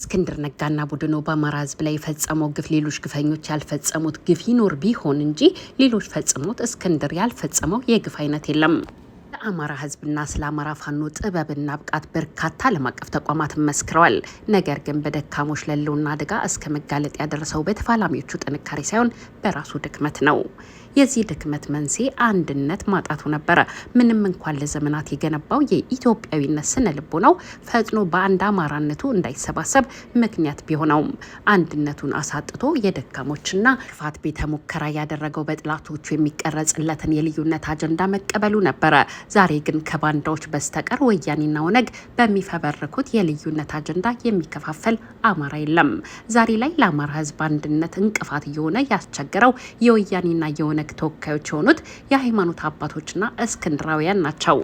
እስክንድር ነጋና ቡድኑ በአማራ ሕዝብ ላይ የፈጸመው ግፍ ሌሎች ግፈኞች ያልፈጸሙት ግፍ ይኖር ቢሆን እንጂ ሌሎች ፈጽሞት እስክንድር ያልፈጸመው የግፍ አይነት የለም። ለአማራ ሕዝብና ስለ አማራ ፋኖ ጥበብና ብቃት በርካታ ዓለም አቀፍ ተቋማት መስክረዋል። ነገር ግን በደካሞች ለህልውና አደጋ እስከ መጋለጥ ያደረሰው በተፋላሚዎቹ ጥንካሬ ሳይሆን በራሱ ድክመት ነው። የዚህ ድክመት መንስኤ አንድነት ማጣቱ ነበረ። ምንም እንኳን ለዘመናት የገነባው የኢትዮጵያዊነት ስነ ልቦናው ፈጥኖ በአንድ አማራነቱ እንዳይሰባሰብ ምክንያት ቢሆነውም አንድነቱን አሳጥቶ የደካሞችና ክፋት ቤተ ሙከራ ያደረገው በጥላቶቹ የሚቀረጽለትን የልዩነት አጀንዳ መቀበሉ ነበረ። ዛሬ ግን ከባንዳዎች በስተቀር ወያኔና ኦነግ በሚፈበርኩት የልዩነት አጀንዳ የሚከፋፈል አማራ የለም። ዛሬ ላይ ለአማራ ህዝብ አንድነት እንቅፋት እየሆነ ያስቸገረው የወያኔና የኦነግ ተወካዮች የሆኑት የሃይማኖት አባቶችና እስክንድራውያን ናቸው።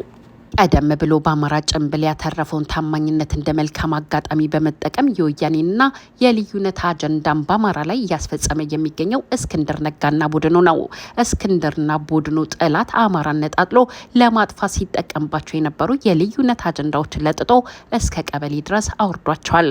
ቀደም ብሎ በአማራ ጭንብል ያተረፈውን ታማኝነት እንደ መልካም አጋጣሚ በመጠቀም የወያኔና የልዩነት አጀንዳን በአማራ ላይ እያስፈጸመ የሚገኘው እስክንድር ነጋና ቡድኑ ነው። እስክንድርና ቡድኑ ጠላት አማራን ነጣጥሎ ለማጥፋት ሲጠቀምባቸው የነበሩ የልዩነት አጀንዳዎችን ለጥጦ እስከ ቀበሌ ድረስ አውርዷቸዋል።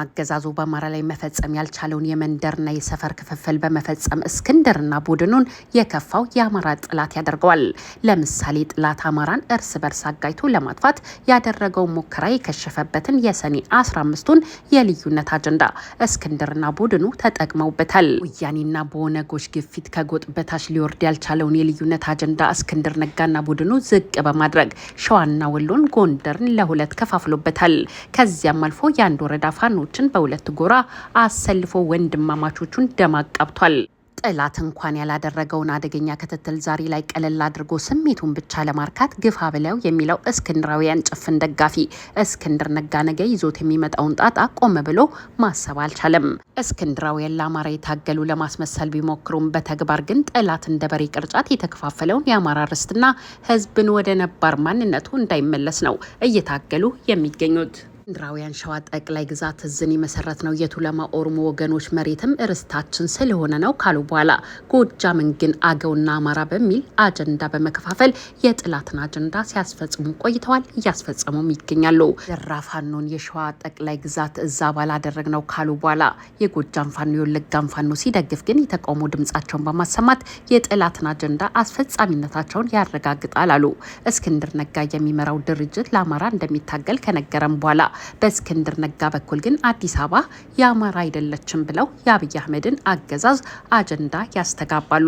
አገዛዙ በአማራ ላይ መፈጸም ያልቻለውን የመንደርና የሰፈር ክፍፍል በመፈጸም እስክንድርና ቡድኑን የከፋው የአማራ ጠላት ያደርገዋል። ለምሳሌ ጠላት አማራን እርስ በርስ ጋይቶ ለማጥፋት ያደረገው ሙከራ የከሸፈበትን የሰኔ 15ቱን የልዩነት አጀንዳ እስክንድርና ቡድኑ ተጠቅመውበታል። ወያኔና በኦነጎች ግፊት ከጎጥ በታች ሊወርድ ያልቻለውን የልዩነት አጀንዳ እስክንድር ነጋና ቡድኑ ዝቅ በማድረግ ሸዋና ወሎን፣ ጎንደርን ለሁለት ከፋፍሎበታል። ከዚያም አልፎ የአንድ ወረዳ ፋኖችን በሁለት ጎራ አሰልፎ ወንድማማቾቹን ደም አቃብቷል። ጠላት እንኳን ያላደረገውን አደገኛ ክትትል ዛሬ ላይ ቀለል አድርጎ ስሜቱን ብቻ ለማርካት ግፋ ብለው የሚለው እስክንድራውያን ጭፍን ደጋፊ እስክንድር ነጋ ነገ ይዞት የሚመጣውን ጣጣ ቆም ብሎ ማሰብ አልቻለም። እስክንድራውያን ለአማራ የታገሉ ለማስመሰል ቢሞክሩም በተግባር ግን ጠላት እንደ በሬ ቅርጫት የተከፋፈለውን የአማራ ርስትና ሕዝብን ወደ ነባር ማንነቱ እንዳይመለስ ነው እየታገሉ የሚገኙት። እስክንድራውያን ሸዋ ጠቅላይ ግዛት እዝን የመሰረት ነው የቱለማ ኦሮሞ ወገኖች መሬትም ርስታችን ስለሆነ ነው ካሉ በኋላ ጎጃምን ግን አገውና አማራ በሚል አጀንዳ በመከፋፈል የጥላትን አጀንዳ ሲያስፈጽሙ ቆይተዋል። እያስፈጸሙም ይገኛሉ። ዘራ ፋኖን የሸዋ ጠቅላይ ግዛት እዝ አባል አደረግ ነው ካሉ በኋላ የጎጃም ፋኖ የወለጋም ፋኖ ሲደግፍ ግን የተቃውሞ ድምጻቸውን በማሰማት የጥላትን አጀንዳ አስፈጻሚነታቸውን ያረጋግጣል አሉ። እስክንድር ነጋ የሚመራው ድርጅት ለአማራ እንደሚታገል ከነገረም በኋላ በእስክንድር ነጋ በኩል ግን አዲስ አበባ የአማራ አይደለችም ብለው የአብይ አህመድን አገዛዝ አጀንዳ ያስተጋባሉ።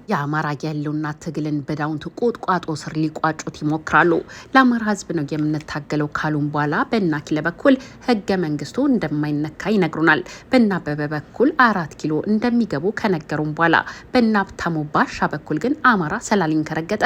የአማራ ያለውና ትግልን በዳውንት ቁጥቋጦ ስር ሊቋጩት ይሞክራሉ። ለአማራ ህዝብ ነው የምንታገለው ካሉም በኋላ በእናኪለ በኩል ህገ መንግስቱ እንደማይነካ ይነግሩናል። በእናበበ በኩል 4 ኪሎ እንደሚገቡ ከነገሩም በኋላ በእናብታሙ ባሻ በኩል ግን አማራ ሰላሊን ከረገጠ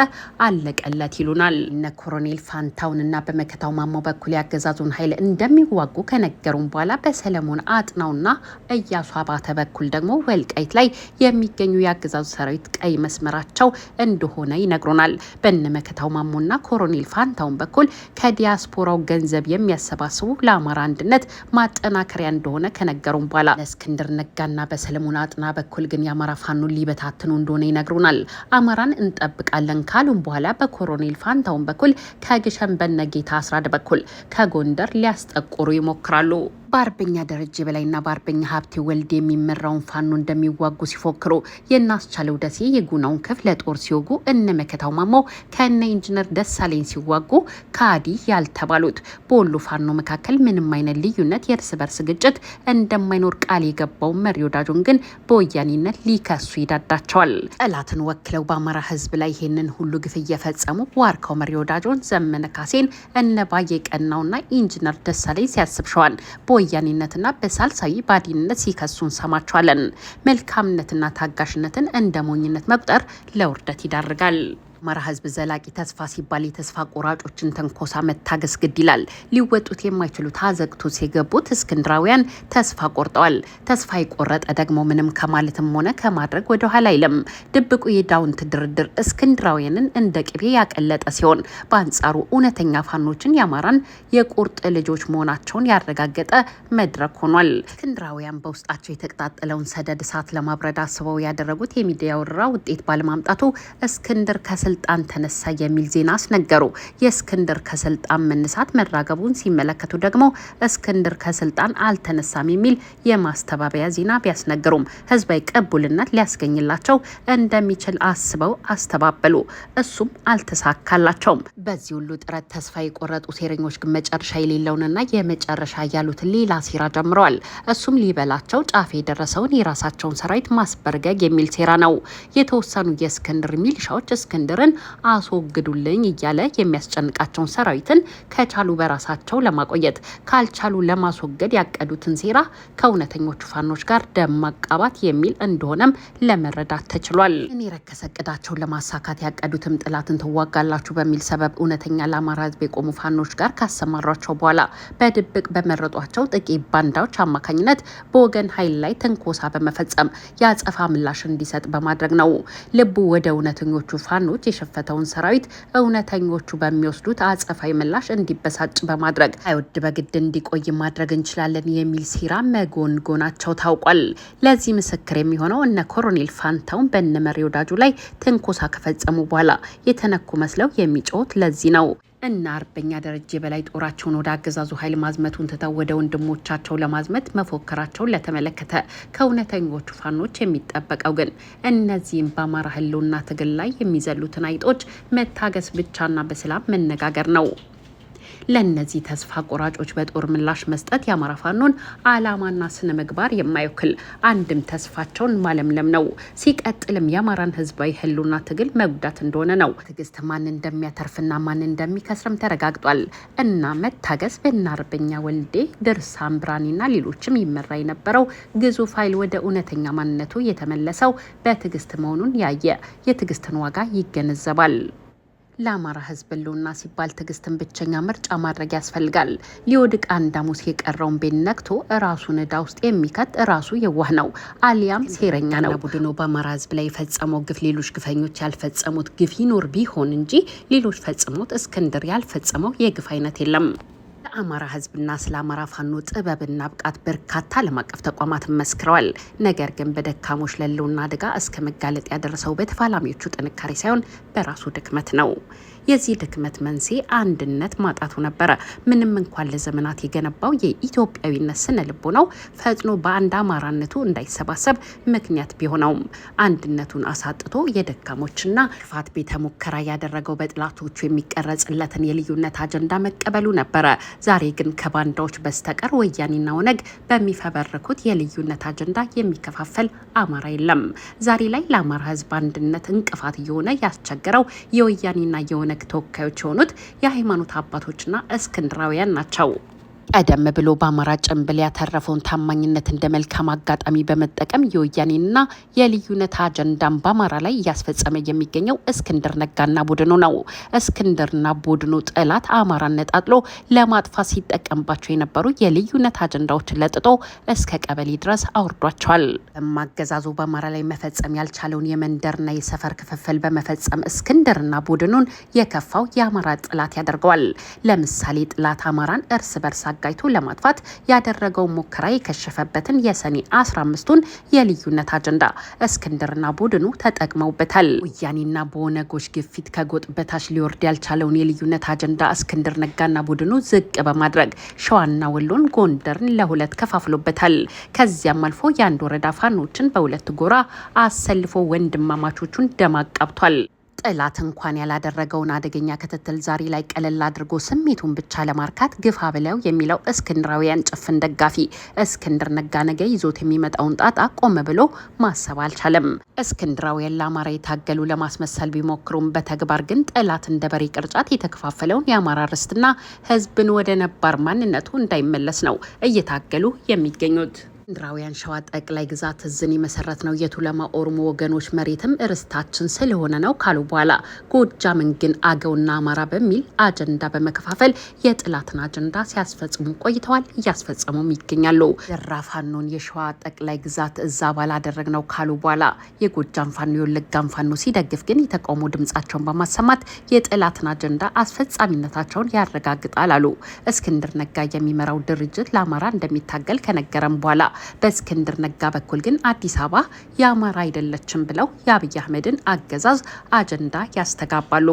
አለቀለት ይሉናል። እነ ኮሎኔል ፋንታውንና በመከታው ማሞ በኩል ያገዛዙን ኃይል እንደሚዋጉ ከነገሩም በኋላ በሰለሞን አጥናውና እያሱ አባተ በኩል ደግሞ ወልቃይት ላይ የሚገኙ ያገዛዙ ሰራዊት ቀይ መስመራቸው እንደሆነ ይነግሩናል። በነመከታው ማሞና ኮሎኔል ፋንታውን በኩል ከዲያስፖራው ገንዘብ የሚያሰባስቡ ለአማራ አንድነት ማጠናከሪያ እንደሆነ ከነገሩም በኋላ ለእስክንድር ነጋና በሰለሞን አጥና በኩል ግን የአማራ ፋኖን ሊበታትኑ እንደሆነ ይነግሩናል። አማራን እንጠብቃለን ካሉም በኋላ በኮሎኔል ፋንታውን በኩል ከግሸን በነጌታ አስራድ በኩል ከጎንደር ሊያስጠቁሩ ይሞክራሉ። በአርበኛ ደረጀ በላይና በአርበኛ ሀብቴ ወልድ የሚመራውን ፋኖ እንደሚዋጉ ሲፎክሩ የናስቻለው ደሴ የጉናውን ክፍለ ጦር ሲወጉ እነ መከታው ማሞ ከነ ኢንጂነር ደሳለኝ ሲዋጉ ካዲ ያልተባሉት በወሎ ፋኖ መካከል ምንም አይነት ልዩነት የእርስ በርስ ግጭት እንደማይኖር ቃል የገባው መሪ ወዳጆን ግን በወያኔነት ሊከሱ ይዳዳቸዋል። ጠላትን ወክለው በአማራ ህዝብ ላይ ይህንን ሁሉ ግፍ እየፈጸሙ ዋርካው መሪ ወዳጆን ዘመነ ካሴን እነ ባየ ቀናውና ኢንጂነር ደሳለኝ ሲያስብሸዋል ወያኔነትና በሳልሳዊ ባዲነት ሲከሱን ሰማቸዋለን። መልካምነትና ታጋሽነትን እንደ ሞኝነት መቁጠር ለውርደት ይዳርጋል። አማራ ህዝብ ዘላቂ ተስፋ ሲባል የተስፋ ቆራጮችን ተንኮሳ መታገስ ግድ ይላል። ሊወጡት የማይችሉት አዘቅቶ የገቡት እስክንድራውያን ተስፋ ቆርጠዋል። ተስፋ የቆረጠ ደግሞ ምንም ከማለትም ሆነ ከማድረግ ወደ ኋላ አይልም። ድብቁ የዳውንት ድርድር እስክንድራውያንን እንደ ቅቤ ያቀለጠ ሲሆን፣ በአንጻሩ እውነተኛ ፋኖችን የአማራን የቁርጥ ልጆች መሆናቸውን ያረጋገጠ መድረክ ሆኗል። እስክንድራውያን በውስጣቸው የተቀጣጠለውን ሰደድ እሳት ለማብረድ አስበው ያደረጉት የሚዲያ ወረራ ውጤት ባለማምጣቱ እስክንድር ከስልጣን ተነሳ የሚል ዜና አስነገሩ። የእስክንድር ከስልጣን መነሳት መራገቡን ሲመለከቱ ደግሞ እስክንድር ከስልጣን አልተነሳም የሚል የማስተባበያ ዜና ቢያስነግሩም ህዝባዊ ቅቡልነት ሊያስገኝላቸው እንደሚችል አስበው አስተባበሉ። እሱም አልተሳካላቸውም። በዚህ ሁሉ ጥረት ተስፋ የቆረጡ ሴረኞች ግን መጨረሻ የሌለውንና የመጨረሻ ያሉትን ሌላ ሴራ ጀምረዋል። እሱም ሊበላቸው ጫፍ የደረሰውን የራሳቸውን ሰራዊት ማስበርገግ የሚል ሴራ ነው። የተወሰኑ የእስክንድር ሚሊሻዎች እስክንድርን አስወግዱልኝ እያለ የሚያስጨንቃቸውን ሰራዊትን ከቻሉ በራሳቸው ለማቆየት ካልቻሉ ለማስወገድ ያቀዱትን ሴራ ከእውነተኞቹ ፋኖች ጋር ደም ማቃባት የሚል እንደሆነም ለመረዳት ተችሏል። እኔ የረከሰ እቅዳቸውን ለማሳካት ያቀዱትም ጥላትን ትዋጋላችሁ በሚል ሰበብ እውነተኛ ለአማራ ህዝብ የቆሙ ፋኖች ጋር ካሰማሯቸው በኋላ በድብቅ በመረጧቸው ጥቂት ባንዳዎች አማካኝነት በወገን ኃይል ላይ ትንኮሳ በመፈጸም የአጸፋ ምላሽ እንዲሰጥ በማድረግ ነው። ልቡ ወደ እውነተኞቹ ፋኖች የሸፈተውን ሰራዊት እውነተኞቹ በሚወስዱት አጸፋዊ ምላሽ እንዲበሳጭ በማድረግ አይወድ በግድ እንዲቆይ ማድረግ እንችላለን የሚል ሴራ መጎንጎናቸው ታውቋል። ለዚህ ምስክር የሚሆነው እነ ኮሎኔል ፋንታውን በነመሪ ወዳጁ ላይ ትንኮሳ ከፈጸሙ በኋላ የተነኩ መስለው የሚጮት ለዚህ ነው። እና አርበኛ ደረጀ በላይ ጦራቸውን ወደ አገዛዙ ኃይል ማዝመቱን ትተው ወደ ወንድሞቻቸው ለማዝመት መፎከራቸውን ለተመለከተ ከእውነተኞቹ ፋኖች የሚጠበቀው ግን እነዚህም በአማራ ህልውና ትግል ላይ የሚዘሉትን አይጦች መታገስ ብቻና በሰላም መነጋገር ነው። ለነዚህ ተስፋ ቆራጮች በጦር ምላሽ መስጠት የአማራ ፋኖን አላማና ስነ ምግባር የማይወክል አንድም ተስፋቸውን ማለምለም ነው። ሲቀጥልም የአማራን ህዝባዊ ህልውና ትግል መጉዳት እንደሆነ ነው። ትዕግስት ማን እንደሚያተርፍና ማን እንደሚከስርም ተረጋግጧል። እና መታገስ በእነ አርበኛ ወልዴ ድርሳን ብራኒና ሌሎችም ይመራ የነበረው ግዙፍ ኃይል ወደ እውነተኛ ማንነቱ የተመለሰው በትዕግስት መሆኑን ያየ የትዕግስትን ዋጋ ይገነዘባል። ለአማራ ህዝብ ህልውና ሲባል ትዕግስትን ብቸኛ ምርጫ ማድረግ ያስፈልጋል። ሊወድቅ አንድ ሐሙስ የቀረውን ቤት ነክቶ ራሱን ዕዳ ውስጥ የሚከት ራሱ የዋህ ነው አሊያም ሴረኛ ነው። ቡድኑ በአማራ ህዝብ ላይ የፈጸመው ግፍ ሌሎች ግፈኞች ያልፈጸሙት ግፍ ይኖር ቢሆን እንጂ ሌሎች ፈጽሞት እስክንድር ያልፈጸመው የግፍ አይነት የለም። ለአማራ ህዝብና ስለ አማራ ፋኖ ጥበብና ብቃት በርካታ ዓለም አቀፍ ተቋማትን መስክረዋል። ነገር ግን በደካሞች ለህልውና አደጋ እስከ መጋለጥ ያደረሰው በተፋላሚዎቹ ጥንካሬ ሳይሆን በራሱ ድክመት ነው። የዚህ ድክመት መንስኤ አንድነት ማጣቱ ነበረ። ምንም እንኳን ለዘመናት የገነባው የኢትዮጵያዊነት ስነ ልቦናው ፈጥኖ በአንድ አማራነቱ እንዳይሰባሰብ ምክንያት ቢሆነውም አንድነቱን አሳጥቶ የደካሞችና ክፋት ቤተ ሙከራ ያደረገው በጥላቶቹ የሚቀረጽለትን የልዩነት አጀንዳ መቀበሉ ነበረ። ዛሬ ግን ከባንዳዎች በስተቀር ወያኔና ኦነግ በሚፈበርኩት የልዩነት አጀንዳ የሚከፋፈል አማራ የለም። ዛሬ ላይ ለአማራ ህዝብ አንድነት እንቅፋት እየሆነ ያስቸገረው የወያኔና የኦነግ ተወካዮች የሆኑት የሃይማኖት አባቶችና እስክንድራውያን ናቸው። ቀደም ብሎ በአማራ ጭንብል ያተረፈውን ታማኝነት እንደ መልካም አጋጣሚ በመጠቀም የወያኔና የልዩነት አጀንዳን በአማራ ላይ እያስፈጸመ የሚገኘው እስክንድር ነጋና ቡድኑ ነው። እስክንድርና ቡድኑ ጠላት አማራን ነጣጥሎ ለማጥፋት ሲጠቀምባቸው የነበሩ የልዩነት አጀንዳዎችን ለጥጦ እስከ ቀበሌ ድረስ አውርዷቸዋል። አገዛዙ በአማራ ላይ መፈጸም ያልቻለውን የመንደርና የሰፈር ክፍፍል በመፈጸም እስክንድርና ቡድኑን የከፋው የአማራ ጠላት ያደርገዋል። ለምሳሌ ጠላት አማራን እርስ በርስ አጋይቶ ለማጥፋት ያደረገው ሙከራ የከሸፈበትን የሰኔ 15ቱን የልዩነት አጀንዳ እስክንድርና ቡድኑ ተጠቅመውበታል። ወያኔና በኦነጎች ግፊት ከጎጥ በታች ሊወርድ ያልቻለውን የልዩነት አጀንዳ እስክንድር ነጋና ቡድኑ ዝቅ በማድረግ ሸዋና ወሎን፣ ጎንደርን ለሁለት ከፋፍሎበታል። ከዚያም አልፎ የአንድ ወረዳ ፋኖችን በሁለት ጎራ አሰልፎ ወንድማማቾቹን ደም አቃብቷል። ጠላት እንኳን ያላደረገውን አደገኛ ክትትል ዛሬ ላይ ቀለል አድርጎ ስሜቱን ብቻ ለማርካት ግፋ ብለው የሚለው እስክንድራውያን ጭፍን ደጋፊ እስክንድር ነጋ ነገ ይዞት የሚመጣውን ጣጣ ቆም ብሎ ማሰብ አልቻለም። እስክንድራውያን ለአማራ የታገሉ ለማስመሰል ቢሞክሩም በተግባር ግን ጠላት እንደ በሬ ቅርጫት የተከፋፈለውን የአማራ ርስትና ህዝብን ወደ ነባር ማንነቱ እንዳይመለስ ነው እየታገሉ የሚገኙት። እስክንድራውያን ሸዋ ጠቅላይ ግዛት እዝን የመሰረት ነው የቱለማ ኦሮሞ ወገኖች መሬትም ርስታችን ስለሆነ ነው ካሉ በኋላ ጎጃምን ግን አገውና አማራ በሚል አጀንዳ በመከፋፈል የጥላትን አጀንዳ ሲያስፈጽሙ ቆይተዋል፣ እያስፈጸሙም ይገኛሉ። ዘራፍ ፋኖን የሸዋ ጠቅላይ ግዛት እዝ አባል አደረግነው ካሉ በኋላ የጎጃም ፋኖ የወለጋም ፋኖ ሲደግፍ ግን የተቃውሞ ድምጻቸውን በማሰማት የጥላትን አጀንዳ አስፈጻሚነታቸውን ያረጋግጣል አሉ። እስክንድር ነጋ የሚመራው ድርጅት ለአማራ እንደሚታገል ከነገረም በኋላ በእስክንድር ነጋ በኩል ግን አዲስ አበባ የአማራ አይደለችም ብለው የአብይ አህመድን አገዛዝ አጀንዳ ያስተጋባሉ።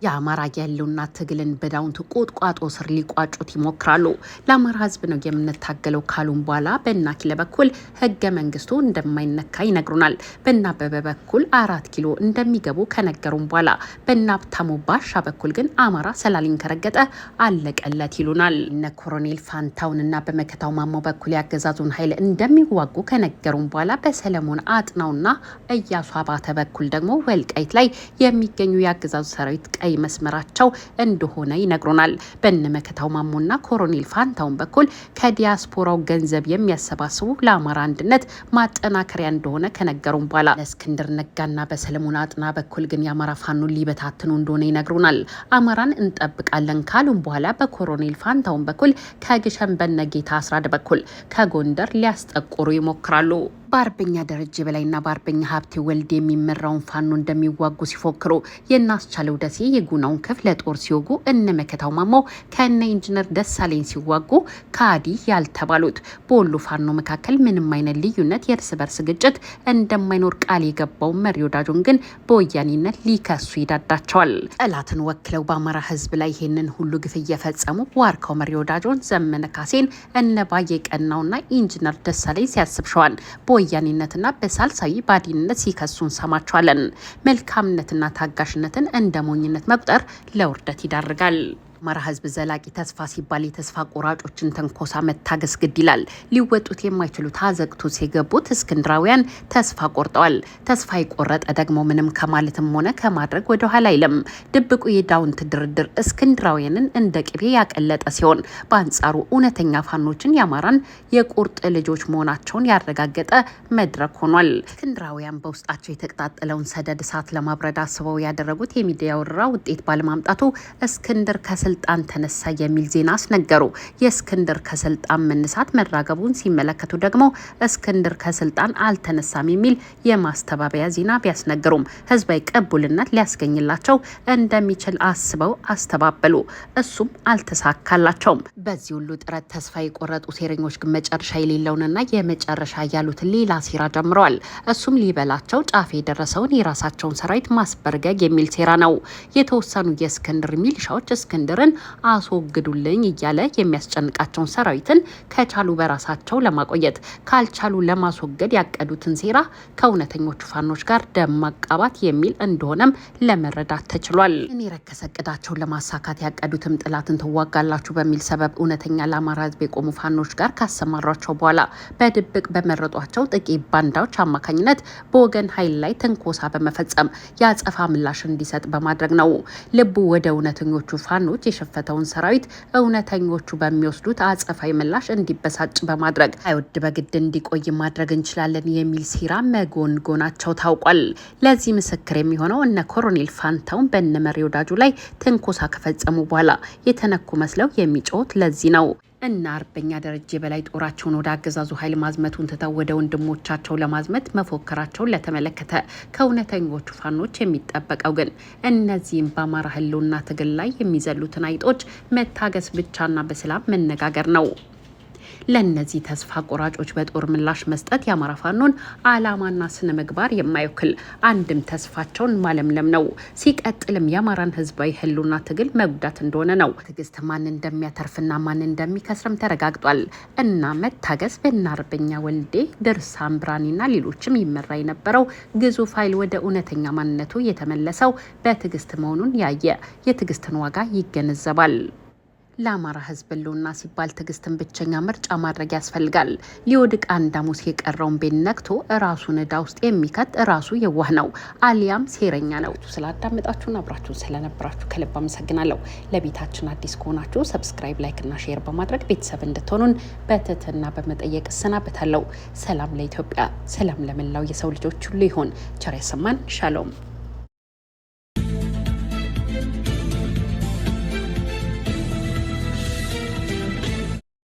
የአማራ ያለውና ትግልን በዳውንት ቁጥቋጦ ስር ሊቋጩት ይሞክራሉ። ለአማራ ህዝብ ነው የምንታገለው ካሉም በኋላ በእነ አኪለ በኩል ህገ መንግስቱ እንደማይነካ ይነግሩናል። በእነ አበበ በኩል 4 ኪሎ እንደሚገቡ ከነገሩም በኋላ በእነ ሀብታሙ ባሻ በኩል ግን አማራ ሰላሌን ከረገጠ አለቀለት ይሉናል። እነ ኮሎኔል ፋንታውንና በመከታው ማሞ በኩል ያገዛዙን ኃይል እንደሚዋጉ ከነገሩም በኋላ በሰለሞን አጥናውና እያሱ አባተ በኩል ደግሞ ወልቃይት ላይ የሚገኙ ያገዛዙ ሰራዊት ቀይ መስመራቸው እንደሆነ ይነግሩናል። በነመከታው ማሞና ኮሎኔል ፋንታውን በኩል ከዲያስፖራው ገንዘብ የሚያሰባስቡ ለአማራ አንድነት ማጠናከሪያ እንደሆነ ከነገሩም በኋላ ለእስክንድር ነጋና በሰለሞን አጥና በኩል ግን የአማራ ፋኖን ሊበታትኑ እንደሆነ ይነግሩናል። አማራን እንጠብቃለን ካሉም በኋላ በኮሎኔል ፋንታውን በኩል ከግሸን በነጌታ አስራደ በኩል ከጎንደር ሊያስጠቁሩ ይሞክራሉ። በአርበኛ ደረጀ በላይና በአርበኛ ሀብቴ ወልድ የሚመራውን ፋኖ እንደሚዋጉ ሲፎክሩ የናስቻለው ደሴ የጉናውን ክፍለ ጦር ሲወጉ እነ መከታው ማሞ ከነ ኢንጂነር ደሳለኝ ሲዋጉ ካዲ ያልተባሉት በወሎ ፋኖ መካከል ምንም አይነት ልዩነት የእርስ በርስ ግጭት እንደማይኖር ቃል የገባው መሪ ወዳጆን ግን በወያኔነት ሊከሱ ይዳዳቸዋል። ጠላትን ወክለው በአማራ ህዝብ ላይ ይህንን ሁሉ ግፍ እየፈጸሙ ዋርካው መሪ ወዳጆን ዘመነ ካሴን እነ ባየ ቀናውና ኢንጂነር ደሳለኝ ሲያስብሸዋል በወያኔነትና በሳልሳዊ ባዲነት ሲከሱን ሰማቸዋለን። መልካምነትና ታጋሽነትን እንደ ሞኝነት መቁጠር ለውርደት ይዳርጋል። አማራ ህዝብ ዘላቂ ተስፋ ሲባል የተስፋ ቆራጮችን ተንኮሳ መታገስ ግድ ይላል። ሊወጡት የማይችሉት አዘቅቱ የገቡት እስክንድራውያን ተስፋ ቆርጠዋል። ተስፋ የቆረጠ ደግሞ ምንም ከማለትም ሆነ ከማድረግ ወደ ኋላ አይልም። ድብቁ የዳውንት ድርድር እስክንድራውያንን እንደ ቅቤ ያቀለጠ ሲሆን፣ በአንጻሩ እውነተኛ ፋኖችን የአማራን የቁርጥ ልጆች መሆናቸውን ያረጋገጠ መድረክ ሆኗል። እስክንድራውያን በውስጣቸው የተቀጣጠለውን ሰደድ እሳት ለማብረድ አስበው ያደረጉት የሚዲያ ወረራ ውጤት ባለማምጣቱ እስክንድር ከስልጣን ተነሳ የሚል ዜና አስነገሩ። የእስክንድር ከስልጣን መነሳት መራገቡን ሲመለከቱ ደግሞ እስክንድር ከስልጣን አልተነሳም የሚል የማስተባበያ ዜና ቢያስነግሩም ህዝባዊ ቅቡልነት ሊያስገኝላቸው እንደሚችል አስበው አስተባበሉ። እሱም አልተሳካላቸውም። በዚህ ሁሉ ጥረት ተስፋ የቆረጡ ሴረኞች ግን መጨረሻ የሌለውንና የመጨረሻ ያሉት ሌላ ሴራ ጀምረዋል። እሱም ሊበላቸው ጫፍ የደረሰውን የራሳቸውን ሰራዊት ማስበርገግ የሚል ሴራ ነው። የተወሰኑ የእስክንድር ሚሊሻዎች እስክንድርን አስወግዱልኝ እያለ የሚያስጨንቃቸውን ሰራዊትን ከቻሉ በራሳቸው ለማቆየት ካልቻሉ ለማስወገድ ያቀዱትን ሴራ ከእውነተኞቹ ፋኖች ጋር ደም ማቃባት የሚል እንደሆነም ለመረዳት ተችሏል። የረከሰ እቅዳቸውን ለማሳካት ያቀዱትም ጥላትን ትዋጋላችሁ በሚል ሰበብ እውነተኛ ለአማራ ህዝብ የቆሙ ፋኖች ጋር ካሰማሯቸው በኋላ በድብቅ በመረጧቸው ጥቂት ባንዳዎች አማካኝነት በወገን ኃይል ላይ ትንኮሳ በመፈጸም የአጸፋ ምላሽ እንዲሰጥ በማድረግ ነው። ልቡ ወደ እውነተኞቹ ፋኖች የሸፈተውን ሰራዊት እውነተኞቹ በሚወስዱት አጸፋዊ ምላሽ እንዲበሳጭ በማድረግ አይወድ በግድ እንዲቆይ ማድረግ እንችላለን የሚል ሴራ መጎንጎናቸው ታውቋል። ለዚህ ምስክር የሚሆነው እነ ኮሎኔል ፋንታውን በነመሪ ወዳጁ ላይ ትንኮሳ ከፈጸሙ በኋላ የተነኩ መስለው የሚጮት ለዚህ ነው። እና አርበኛ ደረጀ በላይ ጦራቸውን ወደ አገዛዙ ኃይል ማዝመቱን ትተው ወደ ወንድሞቻቸው ለማዝመት መፎከራቸውን ለተመለከተ ከእውነተኞቹ ፋኖች የሚጠበቀው ግን እነዚህም በአማራ ህልውና ትግል ላይ የሚዘሉትን አይጦች መታገስ ብቻና በሰላም መነጋገር ነው። ለነዚህ ተስፋ ቆራጮች በጦር ምላሽ መስጠት የአማራ ፋኖን አላማና ስነ ምግባር የማይወክል አንድም ተስፋቸውን ማለምለም ነው። ሲቀጥልም የአማራን ህዝባዊ ህልውና ትግል መጉዳት እንደሆነ ነው። ትዕግስት ማን እንደሚያተርፍና ማን እንደሚከስርም ተረጋግጧል። እና መታገስ በእነ አርበኛ ወልዴ ድርሳን ብራኒና ሌሎችም ይመራ የነበረው ግዙፍ ኃይል ወደ እውነተኛ ማንነቱ የተመለሰው በትዕግስት መሆኑን ያየ የትዕግስትን ዋጋ ይገነዘባል። ለአማራ ህዝብ ህልውና ሲባል ትዕግስትን ብቸኛ ምርጫ ማድረግ ያስፈልጋል። ሊወድቅ አንድ ሐሙስ የቀረውን ቤት ነክቶ ራሱን ዕዳ ውስጥ የሚከት ራሱ የዋህ ነው አሊያም ሴረኛ ነው። ስላዳመጣችሁን አብራችሁን ስለነበራችሁ ከልብ አመሰግናለሁ። ለቤታችን አዲስ ከሆናችሁ ሰብስክራይብ፣ ላይክ እና ሼር በማድረግ ቤተሰብ እንድትሆኑን በትህትና በመጠየቅ እሰናበታለሁ። ሰላም ለኢትዮጵያ፣ ሰላም ለመላው የሰው ልጆች ሁሉ ይሆን። ቸር ያሰማን። ሻሎም